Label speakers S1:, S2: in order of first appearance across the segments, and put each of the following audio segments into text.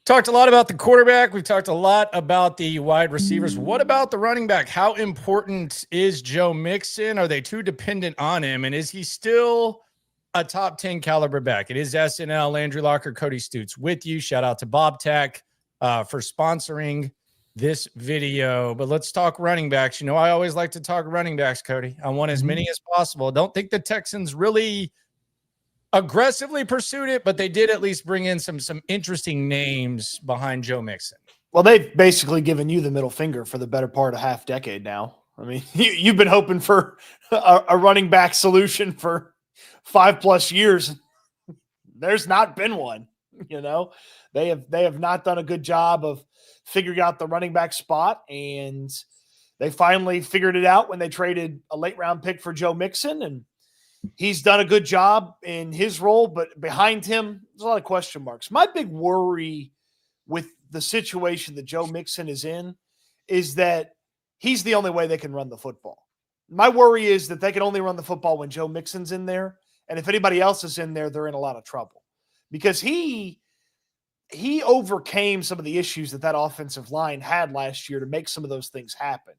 S1: Talked a lot about the quarterback. We've talked a lot about the wide receivers. What about the running back? How important is Joe Mixon? Are they too dependent on him? And is he still a top 10 caliber back? It is SNL, Landry Locker, Cody Stutes with you. Shout out to Bobtac for sponsoring this video. But let's talk running backs. You know, I always like to talk running backs, Cody. I want as many as possible. Don't think the Texans really aggressively pursued it, but they did at least bring in some interesting names behind Joe Mixon.
S2: Well, they've basically given you the middle finger for the better part of half decade now. I mean, you've been hoping for a running back solution for 5+ years. There's not been one. You know, they have not done a good job of figuring out the running back spot, and they finally figured it out when they traded a late round pick for Joe Mixon, and he's done a good job in his role, but behind him, there's a lot of question marks. My big worry with the situation that Joe Mixon is in is that he's the only way they can run the football. My worry is that they can only run the football when Joe Mixon's in there, and if anybody else is in there, they're in a lot of trouble because he overcame some of the issues that offensive line had last year to make some of those things happen.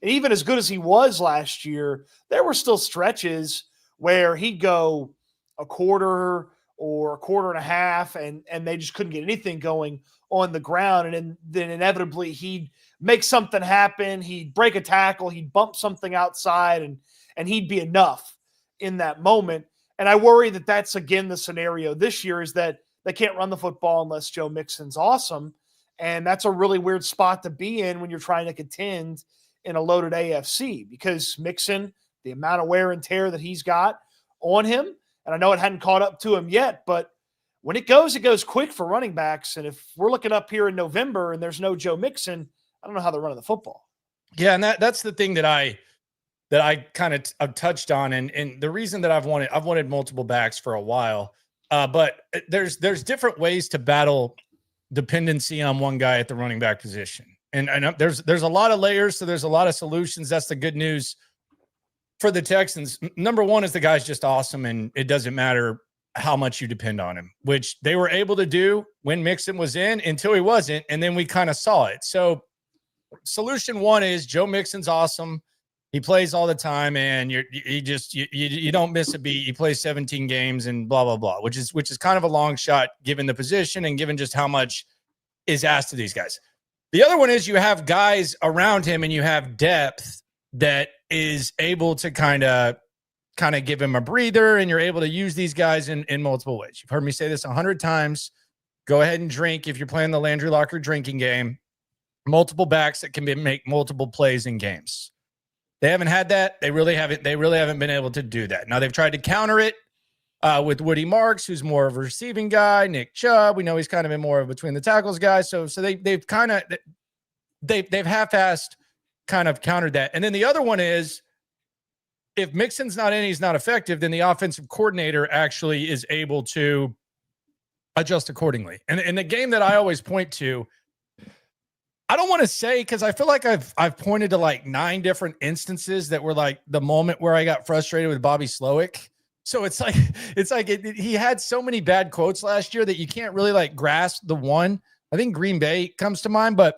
S2: And even as good as he was last year, there were still stretches where he'd go a quarter or a quarter and a half, and they just couldn't get anything going on the ground. And then inevitably he'd make something happen. He'd break a tackle. He'd bump something outside, and he'd be enough in that moment. And I worry that that's, again, the scenario this year is that they can't run the football unless Joe Mixon's awesome. And that's a really weird spot to be in when you're trying to contend in a loaded AFC because Mixon – the amount of wear and tear that he's got on him. And I know it hadn't caught up to him yet, but when it goes quick for running backs. And if we're looking up here in November and there's no Joe Mixon, I don't know how they're running the football.
S1: Yeah. And that's the thing that I kind of touched on. And the reason that I've wanted multiple backs for a while, but there's different ways to battle dependency on one guy at the running back position. And there's a lot of layers. So there's a lot of solutions. That's the good news for the Texans. Number one is the guy's just awesome, and it doesn't matter how much you depend on him, which they were able to do when Mixon was in until he wasn't, and then we kind of saw it. So solution one is Joe Mixon's awesome. He plays all the time, and you don't miss a beat. He plays 17 games and blah, blah, blah, which is kind of a long shot given the position and given just how much is asked of these guys. The other one is you have guys around him and you have depth that is able to kind of give him a breather, and you're able to use these guys in multiple ways. You've heard me say this 100 times. Go ahead and drink if you're playing the Landry Locker drinking game. Multiple backs that can make multiple plays in games. They haven't had that. They really haven't been able to do that. Now they've tried to counter it with Woody Marks, who's more of a receiving guy. Nick Chubb, we know he's kind of been more of between the tackles guy. So they've half-assed kind of countered that. And then the other one is if Mixon's not in, he's not effective, then the offensive coordinator actually is able to adjust accordingly. And the game that I always point to, I don't want to say, because I feel like I've pointed to like 9 different instances that were like the moment where I got frustrated with Bobby Slowick. So it's like he had so many bad quotes last year that you can't really like grasp the one. I think Green Bay comes to mind, but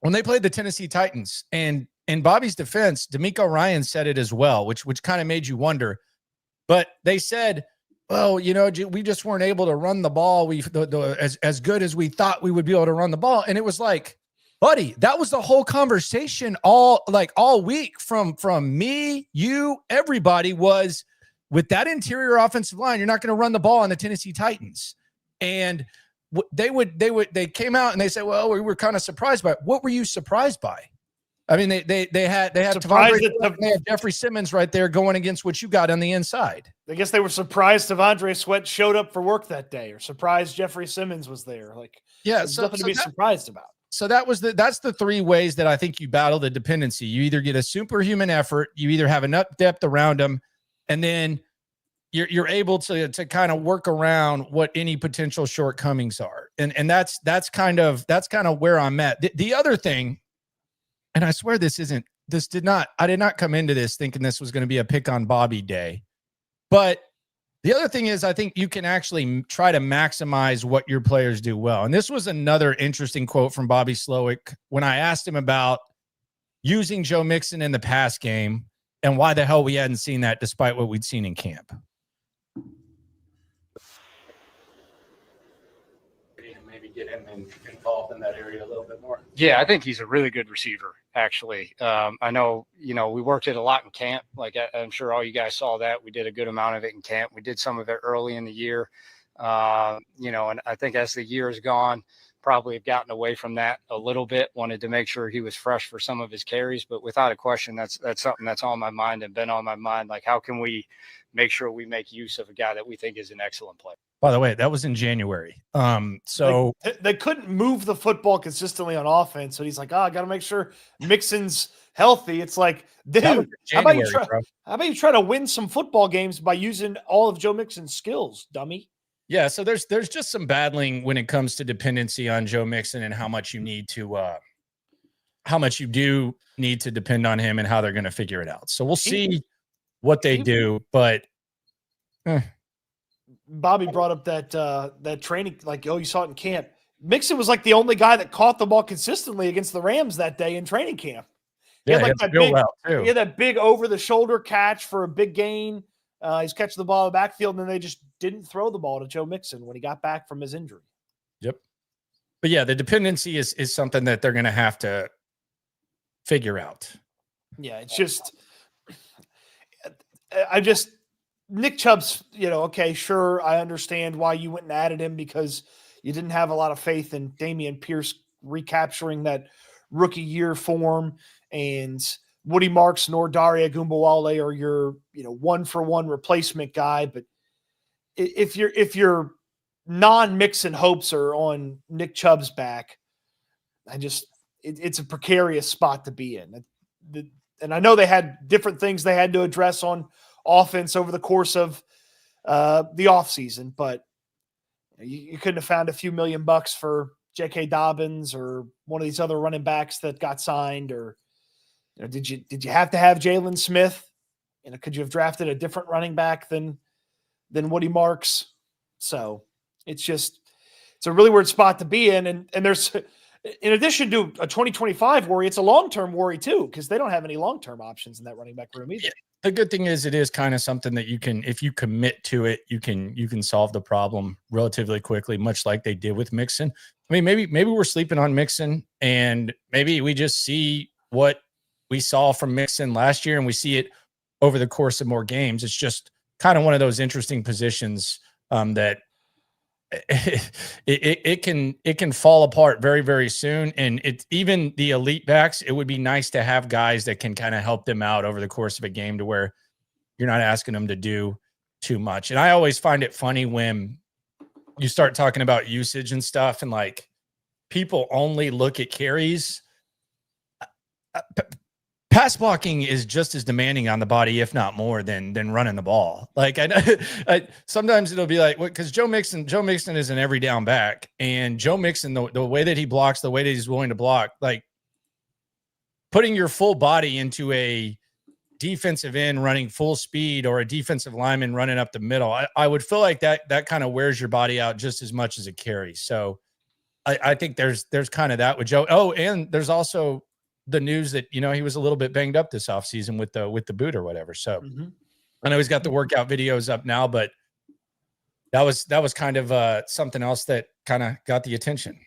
S1: when they played the Tennessee Titans, and in Bobby's defense, DeMeco Ryan said it as well, which kind of made you wonder. But they said, well, you know, we just weren't able to run the ball. As good as we thought we would be able to run the ball. And it was like, buddy, that was the whole conversation all week from me, you, everybody was with that interior offensive line. You're not going to run the ball on the Tennessee Titans. And they came out and they said, well, we were kind of surprised by it. What were you surprised by? I mean, they had Jeffrey Simmons right there going against what you got on the inside.
S2: I guess they were surprised Devondre Sweat showed up for work that day, or surprised Jeffrey Simmons was there. Like,
S1: yeah,
S2: there's nothing to be surprised about.
S1: So that's the 3 ways that I think you battle the dependency. You either get a superhuman effort, you either have enough depth around them, and then you're able to kind of work around what any potential shortcomings are. And that's kind of where I'm at. The other thing, and I swear I did not come into this thinking this was going to be a pick on Bobby day, but The other thing is, I think you can actually try to maximize what your players do well. And this was another interesting quote from Bobby Slowick when I asked him about using Joe Mixon in the pass game and why the hell we hadn't seen that despite what we'd seen in camp. Maybe get him involved in that area a little bit more.
S3: Yeah, I think he's a really good receiver, actually. I know, we worked it a lot in camp. Like I'm sure all you guys saw that. We did a good amount of it in camp. We did some of it early in the year. And I think as the year has gone, probably have gotten away from that a little bit. Wanted to make sure he was fresh for some of his carries, but without a question, that's something that's on my mind and been on my mind. Like, how can we make sure we make use of a guy that we think is an excellent player?
S1: By the way, that was in January. So
S2: they couldn't move the football consistently on offense. So he's like, I got to make sure Mixon's healthy. It's like, dude, how about you try to win some football games by using all of Joe Mixon's skills, dummy?
S1: Yeah, so there's just some battling when it comes to dependency on Joe Mixon and how much you need to how much you do need to depend on him and how they're going to figure it out. So we'll see what they do, but
S2: Bobby brought up that training, like, you saw it in camp. Mixon was like the only guy that caught the ball consistently against the Rams that day in training camp. He had that big over the shoulder catch for a big gain. He's catching the ball in the backfield, and then they just didn't throw the ball to Joe Mixon when he got back from his injury.
S1: Yep. But yeah, the dependency is something that they're going to have to figure out.
S2: Yeah, it's just Nick Chubb's, okay, sure, I understand why you went and added him because you didn't have a lot of faith in Dameon Pierce recapturing that rookie year form, and Woody Marks nor Dare Ogunbowale are your, one-for-one replacement guy. But if your non-Mixon hopes are on Nick Chubb's back, it's a precarious spot to be in. And I know they had different things they had to address on offense over the course of the offseason, but you couldn't have found a few $1 million for J.K. Dobbins or one of these other running backs that got signed, or did you have to have Jalen Smith? Could you have drafted a different running back than Woody Marks? So it's a really weird spot to be in. And there's, in addition to a 2025 worry, it's a long-term worry too, because they don't have any long-term options in that running back room either.
S1: Yeah. The good thing is it is kind of something that you can, if you commit to it, you can solve the problem relatively quickly, much like they did with Mixon. I mean, maybe we're sleeping on Mixon, and maybe we just see what we saw from Mixon last year and we see it over the course of more games. It's just kind of one of those interesting positions that it can fall apart very, very soon. And it's even the elite backs. It would be nice to have guys that can kind of help them out over the course of a game to where you're not asking them to do too much. And I always find it funny when you start talking about usage and stuff, and like people only look at carries. Pass blocking is just as demanding on the body, if not more, than running the ball. Like I sometimes it'll be like, because Joe Mixon is an every down back, and Joe Mixon, the way that he blocks, the way that he's willing to block, like putting your full body into a defensive end running full speed or a defensive lineman running up the middle, I would feel like that kind of wears your body out just as much as a carry. So I think there's kind of that with Joe. Oh, and there's also the news that, he was a little bit banged up this offseason with the boot or whatever. So I know he's got the workout videos up now, but that was kind of something else that kind of got the attention.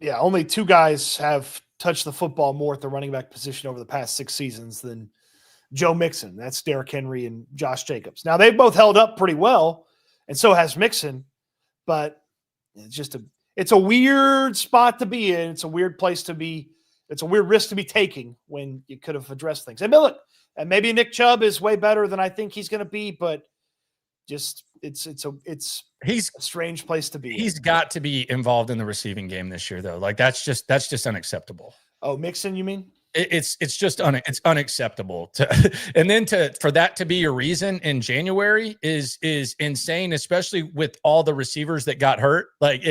S2: Yeah. Only two guys have touched the football more at the running back position over the past 6 seasons than Joe Mixon. That's Derrick Henry and Josh Jacobs. Now they've both held up pretty well, and so has Mixon, but it's a weird spot to be in. It's a weird place to be. It's a weird risk to be taking when you could have addressed things. And look, and maybe Nick Chubb is way better than I think he's going to be, but just it's a strange place to be.
S1: He's got to be involved in the receiving game this year, though. Like that's just unacceptable.
S2: Oh, Mixon, you mean?
S1: It's unacceptable for that to be your reason in January is insane, especially with all the receivers that got hurt. Like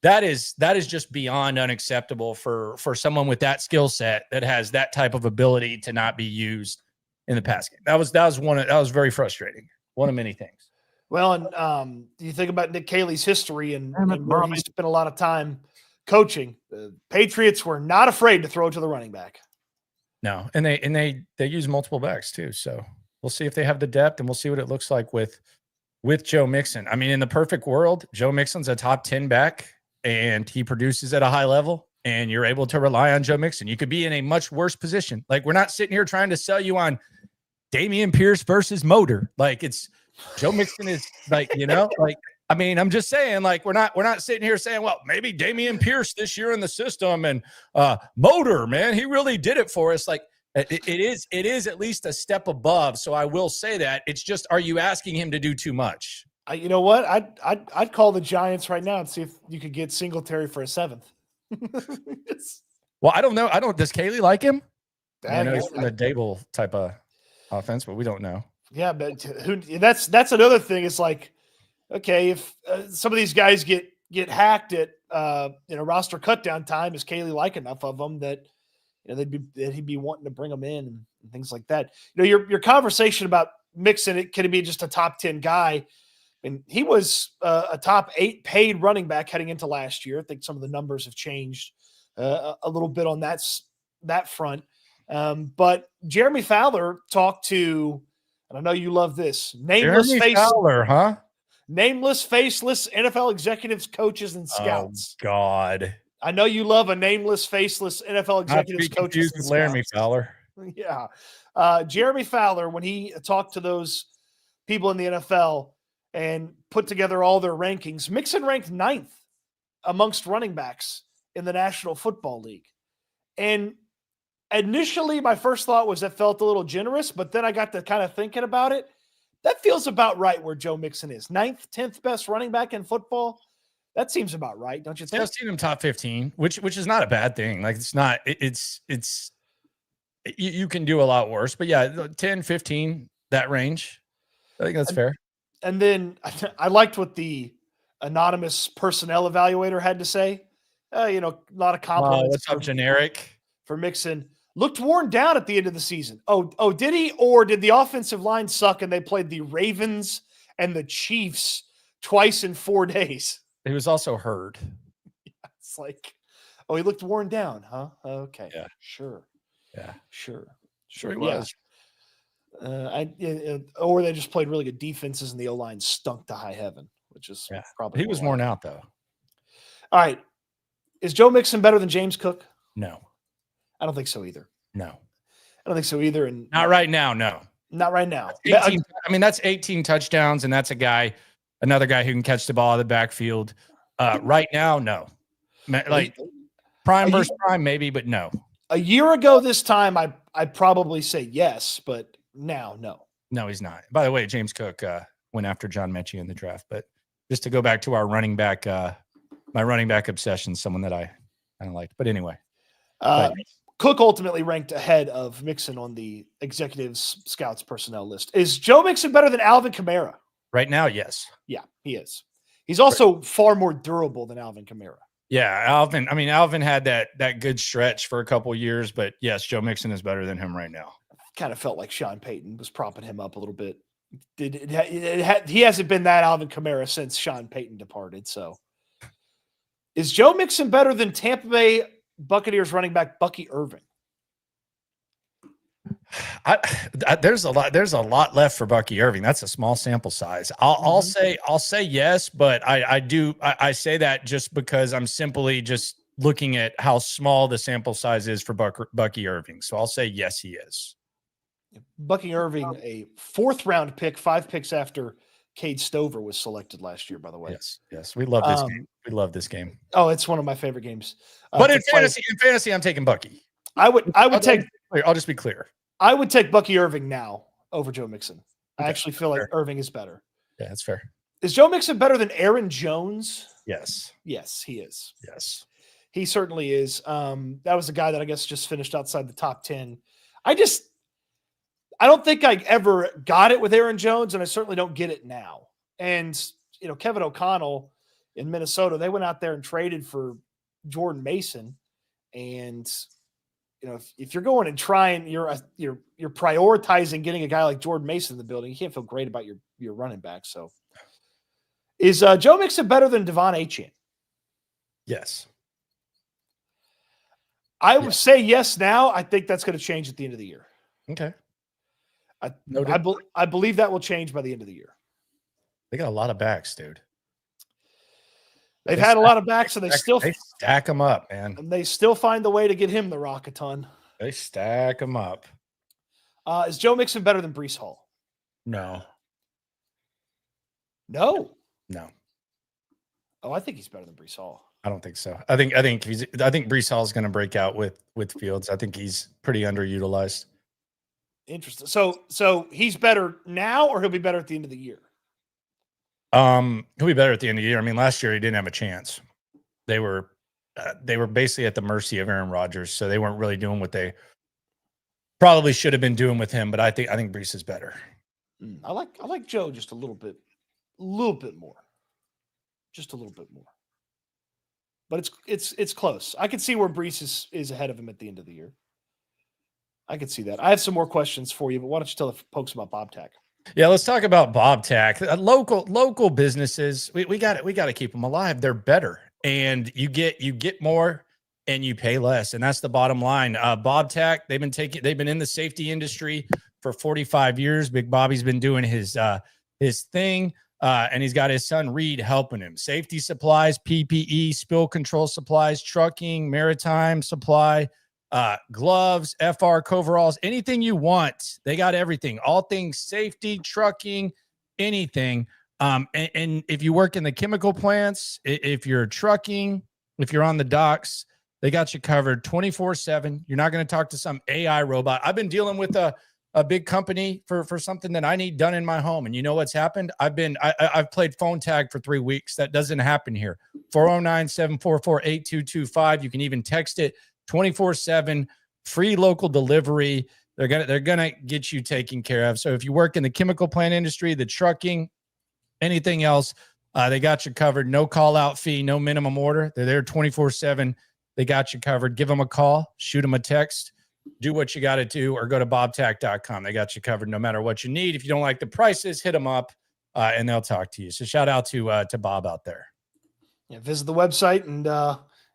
S1: that is just beyond unacceptable for someone with that skill set that has that type of ability to not be used in the pass game. That was very frustrating. One of many things.
S2: Well, and you think about Nick Caley's history and where
S1: Bobby.
S2: he spent a lot of time coaching. The Patriots were not afraid to throw it to the running back.
S1: No, and they use multiple backs too. So we'll see if they have the depth, and we'll see what it looks like with Joe Mixon. I mean, in the perfect world, Joe Mixon's a top 10 back, and he produces at a high level, and you're able to rely on Joe Mixon. You could be in a much worse position. Like, we're not sitting here trying to sell you on Dameon Pierce versus Motor. Like, it's Joe Mixon is like, like, I mean, I'm just saying, like, we're not sitting here saying, well, maybe Dameon Pierce this year in the system and Motor, man, he really did it for us. Like, it is at least a step above. So I will say that. It's just, are you asking him to do too much?
S2: You know what? I'd call the Giants right now and see if you could get Singletary for a 7th.
S1: Well, I don't know. Does Kaylee like him? I know he's
S2: I-
S1: the Dable type of offense, but we don't know.
S2: Yeah, but that's another thing. It's like, okay, if some of these guys get hacked at roster cutdown time, is Kaylee like enough of them that he'd be wanting to bring them in and things like that. Your conversation about Mixon, it can be just a top 10 guy, and he was a top 8 paid running back heading into last year. I think some of the numbers have changed a little bit on that front. But Jeremy Fowler talked to, and I know you love this, nameless, faceless NFL executives, coaches, and scouts.
S1: Oh, God.
S2: I know you love a nameless, faceless NFL executives, coaches, and
S1: Jeremy
S2: scouts.
S1: Fowler.
S2: Yeah. Jeremy Fowler, when he talked to those people in the NFL and put together all their rankings, Mixon ranked 9th amongst running backs in the National Football League. And initially, my first thought was that felt a little generous, but then I got to kind of thinking about it. That feels about right where Joe Mixon is. 9th, 10th best running back in football. That seems about right, don't you think?
S1: I've seen him top 15, which is not a bad thing. Like, it's not, it's you can do a lot worse, but yeah, 10, 15, that range. I think that's fair.
S2: And then I liked what the anonymous personnel evaluator had to say. A lot of compliments.
S1: What's up, generic?
S2: For Mixon. Looked worn down at the end of the season. Oh, did he? Or did the offensive line suck and they played the Ravens and the Chiefs twice in 4 days?
S1: He was also hurt.
S2: It's like, he looked worn down, huh? Okay.
S1: Yeah.
S2: Sure.
S1: Yeah.
S2: Sure
S1: he was.
S2: Or they just played really good defenses and the O-line stunk to high heaven, which is probably.
S1: He was worn out, though.
S2: All right. Is Joe Mixon better than James Cook?
S1: No.
S2: I don't think so either.
S1: No.
S2: I don't think so either. And
S1: not right now. No.
S2: Not right now.
S1: 18, I mean, that's 18 touchdowns, and that's another guy who can catch the ball out of the backfield. Right now, no. Like, prime versus prime, maybe, but no.
S2: A year ago this time, I'd probably say yes, but now, no.
S1: No, he's not. By the way, James Cook went after John Mechie in the draft. But just to go back to our running back, my running back obsession, someone that I don't like. But anyway.
S2: Cook ultimately ranked ahead of Mixon on the executives, scouts, personnel list. Is Joe Mixon better than Alvin Kamara?
S1: Right now, yes.
S2: Yeah, he is. He's also far more durable than Alvin Kamara.
S1: Yeah, Alvin had that good stretch for a couple of years, but yes, Joe Mixon is better than him right now.
S2: Kind of felt like Sean Payton was propping him up a little bit. He hasn't been that Alvin Kamara since Sean Payton departed. So, is Joe Mixon better than Tampa Bay Buccaneers running back Bucky Irving?
S1: There's a lot left for Bucky Irving. That's a small sample size. I'll say yes, but I say that just because I'm simply just looking at how small the sample size is for Bucky Irving. So I'll say yes, he is.
S2: Bucky Irving, a 4th round pick, 5 picks after Cade Stover was selected last year, by the way.
S1: Yes. We love this game. We love this game.
S2: Oh, it's one of my favorite games.
S1: But in fantasy, I'm taking Bucky.
S2: I'll
S1: just be clear.
S2: I would take Bucky Irving now over Joe Mixon. I actually feel like Irving is better.
S1: Yeah, that's fair.
S2: Is Joe Mixon better than Aaron Jones?
S1: Yes.
S2: Yes, he is.
S1: Yes.
S2: He certainly is. That was a guy that I guess just finished outside the top 10. I don't think I ever got it with Aaron Jones, and I certainly don't get it now. And, Kevin O'Connell in Minnesota, they went out there and traded for Jordan Mason. And, if you're going and trying, you're prioritizing getting a guy like Jordan Mason in the building, you can't feel great about your running back. So Is Joe Mixon better than Devon Achane?
S1: Yes.
S2: I would say yes now. I think that's going to change at the end of the year.
S1: Okay.
S2: I believe that will change by the end of the year.
S1: They got a lot of backs, dude.
S2: They've had a lot of backs, so they
S1: stack them up, man.
S2: And they still find the way to get him the rock a ton.
S1: They stack them up.
S2: Is Joe Mixon better than Breece Hall?
S1: No.
S2: No.
S1: Oh,
S2: I think he's better than Breece Hall.
S1: I don't think so. I think Breece Hall is going to break out with Fields. I think he's pretty underutilized.
S2: Interesting. So he's better now, or he'll be better at the end of the year?
S1: He'll be better at the end of the year. I mean, last year he didn't have a chance. They were basically at the mercy of Aaron Rodgers, so they weren't really doing what they probably should have been doing with him. But I think Breece is better.
S2: I like Joe just a little bit more, just a little bit more. But it's close. I can see where Breece is ahead of him at the end of the year. I can see that. I have some more questions for you, but why don't you tell the folks about Bobtac?
S1: Yeah, let's talk about Bobtac. Local businesses, we got to keep them alive. They're better, and you get more, and you pay less, and that's the bottom line. Bobtac, they've been in the safety industry for 45 years. Big Bobby's been doing his thing, and he's got his son Reed helping him. Safety supplies, PPE, spill control supplies, trucking, maritime supply. Gloves, FR coveralls, anything you want. They got everything. All things safety, trucking, anything. And if you work in the chemical plants, if you're trucking, if you're on the docks, they got you covered 24/7. You're not going to talk to some AI robot. I've been dealing with a big company for something that I need done in my home. And you know what's happened? I've played phone tag for 3 weeks. That doesn't happen here. 409-744-8225. You can even text it. 24/7, free local delivery. They're gonna get you taken care of. So if you work in the chemical plant industry, the trucking, anything else, they got you covered. No call out fee, no minimum order. They're there 24/7. They got you covered. Give them a call, shoot them a text, do what you got to do, or go to bobtac.com. They got you covered no matter what you need. If you don't like the prices, hit them up and they'll talk to you. So shout out to Bob out there.
S2: Yeah, visit the website, and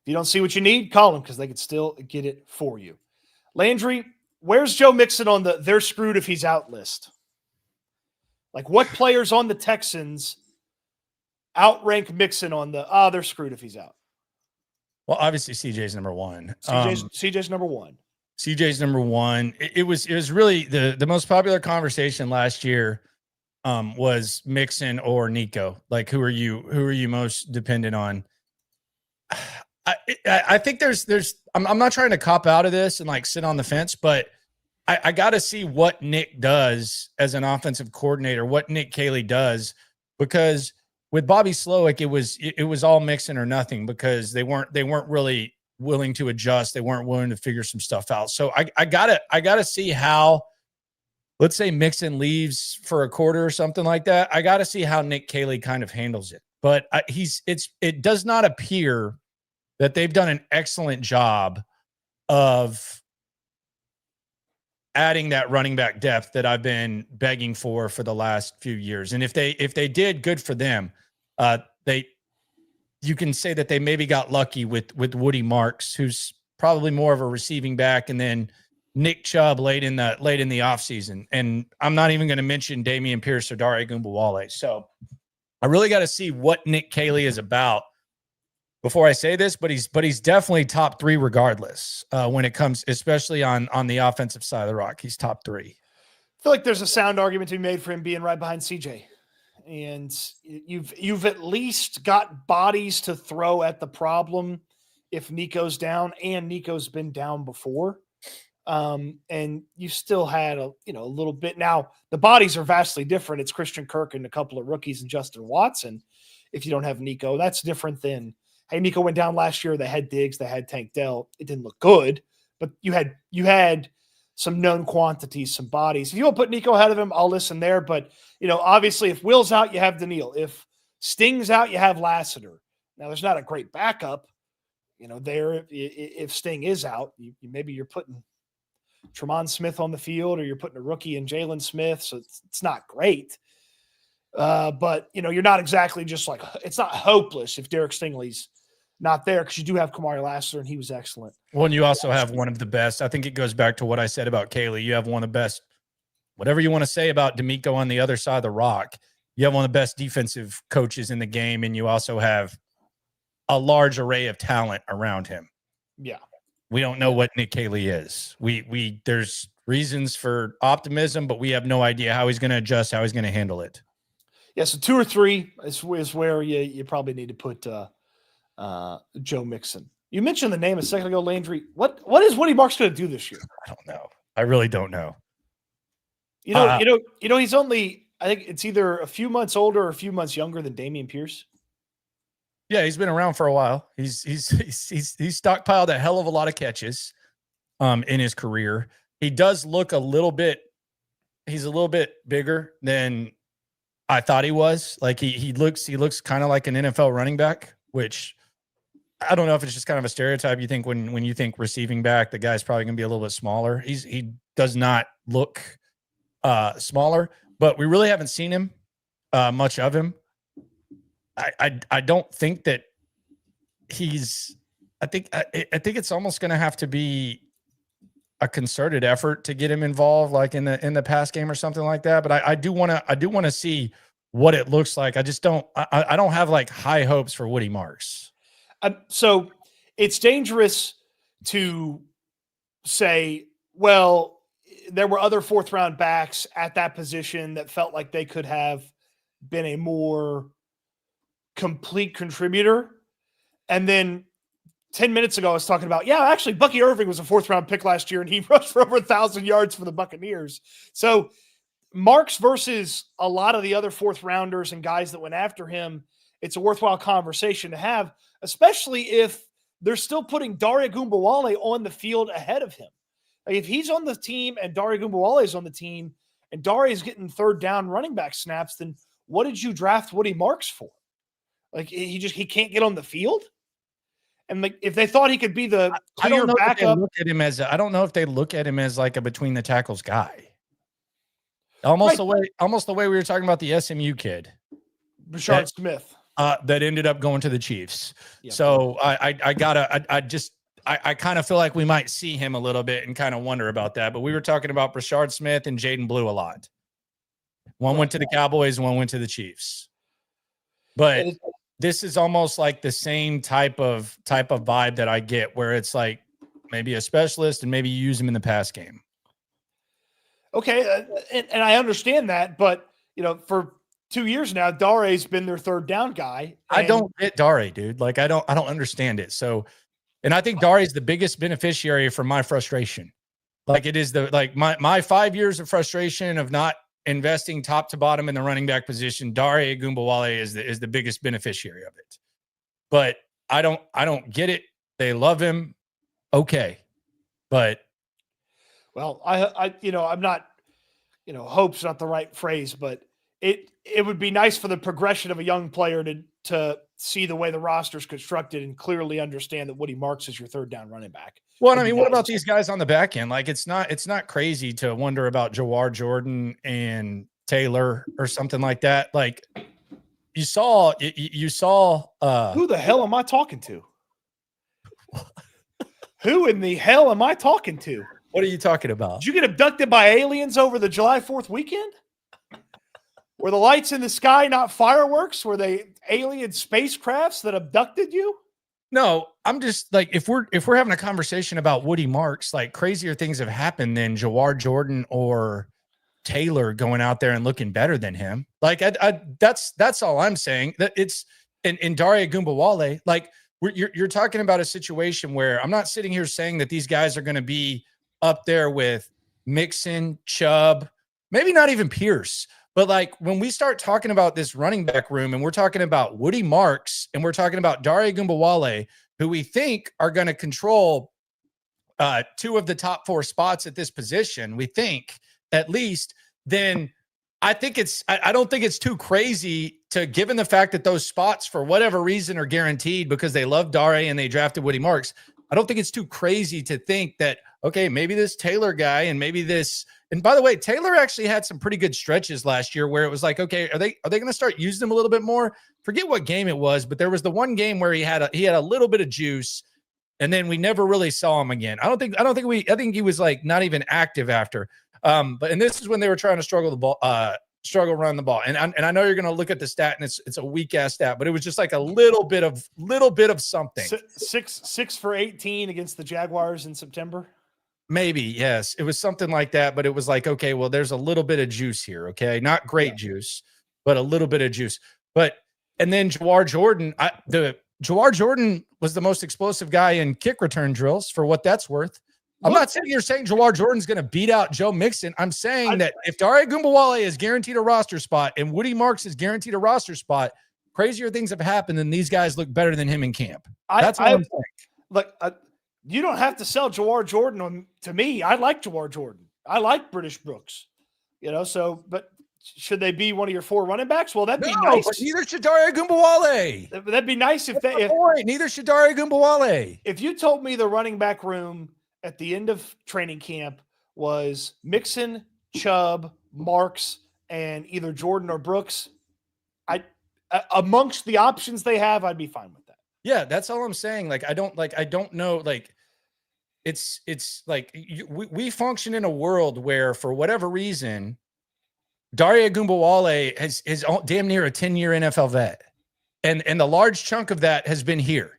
S2: if you don't see what you need, call them because they can still get it for you. Landry, where's Joe Mixon on the they're screwed if he's out list? Like, what players on the Texans outrank Mixon on the they're screwed if he's out?
S1: Well, obviously CJ's number one.
S2: CJ's number one.
S1: CJ's number one. It was really the most popular conversation last year was Mixon or Nico. Like, who are you most dependent on? I think I'm not trying to cop out of this and like sit on the fence, but I got to see what Nick does as an offensive coordinator, what Nick Caley does, because with Bobby Slowick, it was all Mixon or nothing because they weren't really willing to adjust. They weren't willing to figure some stuff out. So I gotta see how, let's say Mixon leaves for a quarter or something like that. I got to see how Nick Caley kind of handles it, but it does not appear that they've done an excellent job of adding that running back depth that I've been begging for the last few years. And if they did, good for them. You can say that they maybe got lucky with Woody Marks, who's probably more of a receiving back, and then Nick Chubb late in the offseason. And I'm not even going to mention Dameon Pierce or Dare Ogunbowale. So I really got to see what Nick Caley is about before I say this, but he's definitely top three regardless when it comes, especially on the offensive side of the rock. He's top three.
S2: I feel like there's a sound argument to be made for him being right behind CJ, and you've at least got bodies to throw at the problem if Nico's down, and Nico's been down before, and you still had a little bit. Now the bodies are vastly different. It's Christian Kirk and a couple of rookies and Justin Watson. If you don't have Nico, that's different than, hey, Nico went down last year. They had Diggs, they had Tank Dell. It didn't look good, but you had some known quantities, some bodies. If you don't put Nico ahead of him, I'll listen there. But obviously, if Will's out, you have Daniil. If Sting's out, you have Lassiter. Now, there's not a great backup, there. If Sting is out, maybe you're putting Tremont Smith on the field, or you're putting a rookie in Jalen Smith. So it's not great. But, you're not exactly just like, it's not hopeless if Derek Stingley's not there, because you do have Kamari Lassiter, and he was excellent.
S1: Well, and you also have one of the best. I think it goes back to what I said about Kaylee. You have one of the best, whatever you want to say about D'Amico on the other side of the rock. You have one of the best defensive coaches in the game, and you also have a large array of talent around him.
S2: Yeah.
S1: We don't know what Nick Kaylee is. There's reasons for optimism, but we have no idea how he's going to adjust, how he's going to handle it.
S2: Yeah, so 2 or 3 is where you probably need to put Joe Mixon. You mentioned the name a second ago, Landry. What is Woody Marks going to do this year?
S1: I don't know. I really don't know.
S2: He's only, I think it's either a few months older or a few months younger than Dameon Pierce.
S1: Yeah, he's been around for a while. He's stockpiled a hell of a lot of catches in his career. He does look he's a little bit bigger than I thought he was. Like he looks kind of like an NFL running back, which I don't know if it's just kind of a stereotype. You think when you think receiving back, the guy's probably going to be a little bit smaller. He does not look smaller, but we really haven't seen him much of him. I don't think that I think it's almost going to have to be a concerted effort to get him involved, like in the pass game or something like that. But I do want to see what it looks like. I just don't have like high hopes for Woody Marks.
S2: So it's dangerous to say, well, there were other 4th round backs at that position that felt like they could have been a more complete contributor. And then 10 minutes ago, I was talking about, actually Bucky Irving was a 4th round pick last year, and he rushed for over 1,000 yards for the Buccaneers. So Marks versus a lot of the other 4th rounders and guys that went after him, it's a worthwhile conversation to have, especially if they're still putting Dare Ogunbowale on the field ahead of him. Like if he's on the team and Dare Ogunbowale is on the team and Dare is getting 3rd down running back snaps, then what did you draft Woody Marks for? Like he can't get on the field? And like if they thought he could be the clear backup,
S1: I don't know if they look at him as like a between the tackles guy. Almost the way we were talking about the SMU kid,
S2: Rashard Smith,
S1: that ended up going to the Chiefs. Yeah. So I kind of feel like we might see him a little bit and kind of wonder about that. But we were talking about Rashard Smith and Jaden Blue a lot. One went to the Cowboys, one went to the Chiefs. But this is almost like the same type of vibe that I get, where it's like maybe a specialist and maybe you use him in the pass game.
S2: Okay, and I understand that, but for 2 years now, Dare's been their 3rd down guy.
S1: I don't get Dare, dude. Like I don't understand it. So, and I think Dare is the biggest beneficiary from my frustration. Like it is my 5 years of frustration of not investing top to bottom in the running back position. Dare Ogunbowale is the biggest beneficiary of it. But I don't get it. They love him. Okay. But
S2: well, I'm not, hope's not the right phrase, but it would be nice for the progression of a young player to see the way the roster's constructed and clearly understand that Woody Marks is your 3rd down running back.
S1: Well, I mean, what about these guys on the back end? Like it's not crazy to wonder about Jawar Jordan and Taylor or something like that. Like you saw
S2: who the hell am I talking to? Who in the hell am I talking to?
S1: What are you talking about?
S2: Did you get abducted by aliens over the July 4th weekend? Were the lights in the sky not fireworks? Were they alien spacecrafts that abducted you?
S1: No, I'm just like, if we're having a conversation about Woody Marks, like crazier things have happened than Jawar Jordan or Taylor going out there and looking better than him. Like that's all I'm saying. That it's in Dare Ogunbowale, like you're talking about a situation where I'm not sitting here saying that these guys are going to be up there with Mixon, Chubb, maybe not even Pierce. But like when we start talking about this running back room and we're talking about Woody Marks and we're talking about Dare Ogunbowale, who we think are going to control 2 of the top 4 spots at this position, we think at least, then I don't think it's too crazy to, given the fact that those spots for whatever reason are guaranteed because they love Dare and they drafted Woody Marks. I don't think it's too crazy to think that, okay, maybe this Taylor guy and maybe this And by the way, Taylor actually had some pretty good stretches last year where it was like, okay, are they going to start using him a little bit more? Forget what game it was, but there was the one game where he had a little bit of juice, and then we never really saw him again. I think he was like not even active after. And this is when they were trying to struggle run the ball. And I know you're going to look at the stat and it's a weak ass stat, but it was just like a little bit of something.
S2: 6 for 18 against the Jaguars in September.
S1: Maybe, yes. It was something like that, but it was like, okay, well, there's a little bit of juice here, okay? Not great juice, but a little bit of juice. And then Jawar Jordan, Jawar Jordan was the most explosive guy in kick return drills for what that's worth. I'm not sitting here saying Jawar Jordan's going to beat out Joe Mixon. I'm saying that if Dare Ogunbowale is guaranteed a roster spot and Woody Marks is guaranteed a roster spot, crazier things have happened and these guys look better than him in camp. That's what I'm saying.
S2: Look, you don't have to sell Jawar Jordan to me. I like Jawar Jordan. I like British Brooks. But should they be one of your 4 running backs? Well, that'd be nice.
S1: But neither should Dare Ogunbowale.
S2: That'd be nice if
S1: neither should Dare Ogunbowale.
S2: If you told me the running back room at the end of training camp was Mixon, Chubb, Marks, and either Jordan or Brooks, amongst the options they have, I'd be fine with that.
S1: Yeah, that's all I'm saying. Like, I don't know. Like, it's like we function in a world where, for whatever reason, Dare Ogunbowale is damn near a 10-year NFL vet, and the large chunk of that has been here,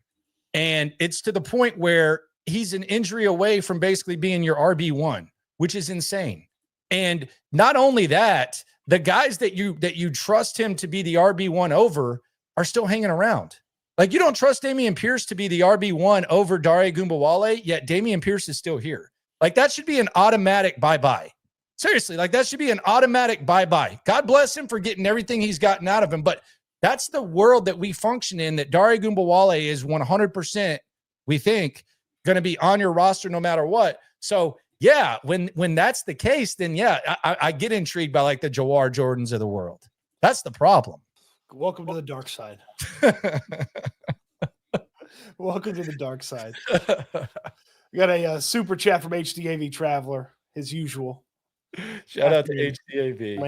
S1: and it's to the point where he's an injury away from basically being your RB1, which is insane. And not only that, the guys that you trust him to be the RB1 over are still hanging around. Like, you don't trust Dameon Pierce to be the RB1 over Dare Ogunbowale, yet Dameon Pierce is still here. Like, that should be an automatic bye-bye. Seriously, like, that should be an automatic bye-bye. God bless him for getting everything he's gotten out of him, but that's the world that we function in, that Dare Ogunbowale is 100%, we think, going to be on your roster no matter what. So, yeah, when that's the case, then, yeah, I get intrigued by, like, the Jawar Jordans of the world. That's the problem.
S2: Welcome to the dark side. Welcome to the dark side. We got a super chat from HDAV Traveler, his usual.
S1: Shout out to HDAV.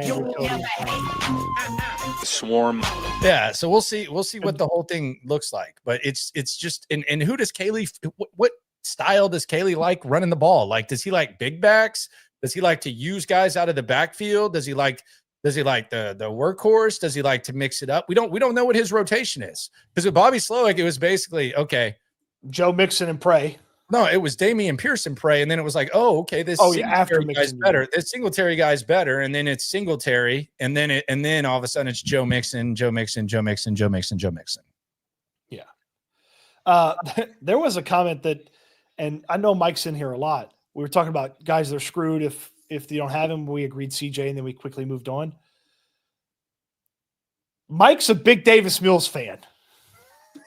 S4: Swarm.
S1: Yeah, so we'll see what the whole thing looks like. But it's just and who does Kaylee? What style does Kaylee like running the ball? Like, does he like big backs? Does he like to use guys out of the backfield? Does he like the workhorse? Does he like to mix it up? We don't know what his rotation is, because with Bobby Slowick, it was basically, okay,
S2: Joe Mixon and Prey.
S1: No, it was Dameon Pierce and Prey, and then it was like, oh, okay, this Singletary guy's better. This Singletary guy's better, and then it's Singletary, and then all of a sudden it's Joe Mixon.
S2: Yeah. There was a comment that, and I know Mike's in here a lot. We were talking about guys that are screwed if they don't have him. We agreed CJ, and then we quickly moved on. Mike's a big Davis Mills fan.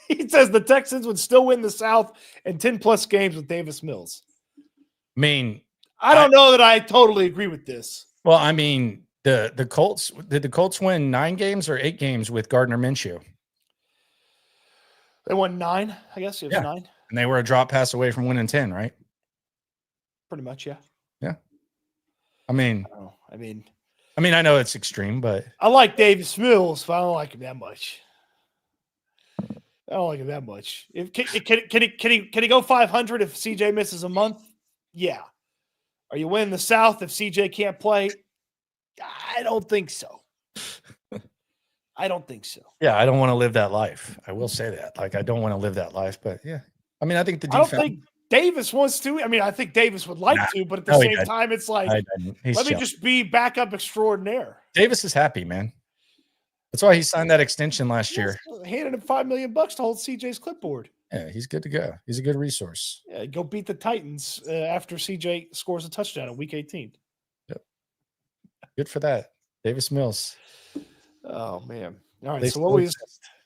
S2: He says the Texans would still win the South in 10-plus games with Davis Mills.
S1: I mean,
S2: I don't know that I totally agree with this.
S1: Well, I mean, the Colts, did the Colts win 9 games or 8 games with Gardner Minshew?
S2: They won 9, I guess. It was 9.
S1: And they were a drop pass away from winning 10, right?
S2: Pretty much, yeah.
S1: Yeah. I mean,
S2: I
S1: know it's extreme, but
S2: I like Davis Mills, but I don't like him that much. Can he go 500 if CJ misses a month? Yeah. Are you winning the South if CJ can't play? I don't think so.
S1: Yeah, I don't want to live that life. I will say that. Like, I don't want to live that life, but yeah. I mean, I think the defense.
S2: I don't think Davis wants to. I mean, I think Davis would like to, but at the same time, it's like, let me just be backup extraordinaire.
S1: Davis is happy, man. That's why he signed that extension last year.
S2: Handed him $5 million to hold CJ's clipboard.
S1: Yeah, he's good to go. He's a good resource.
S2: Yeah, go beat the Titans after CJ scores a touchdown in Week 18.
S1: Yep. Good for that, Davis Mills.
S2: Oh man! All right. So what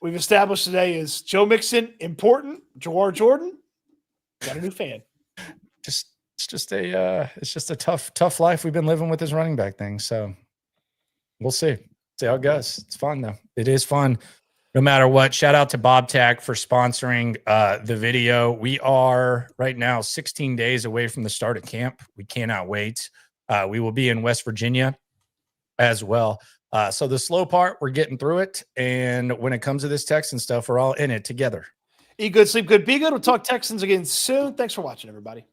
S2: we've established today is Joe Mixon important. Jawar Jordan got a new fan.
S1: It's just a tough life we've been living with this running back thing. So we'll see. See how it goes. It's fun though. It is fun no matter what. Shout out to Bobtac for sponsoring the video. We are right now 16 days away from the start of camp. We cannot wait. We will be in West Virginia as well. So the slow part, we're getting through it. And when it comes to this Texan stuff, we're all in it together.
S2: Eat good, sleep good, be good. We'll talk Texans again soon. Thanks for watching, everybody.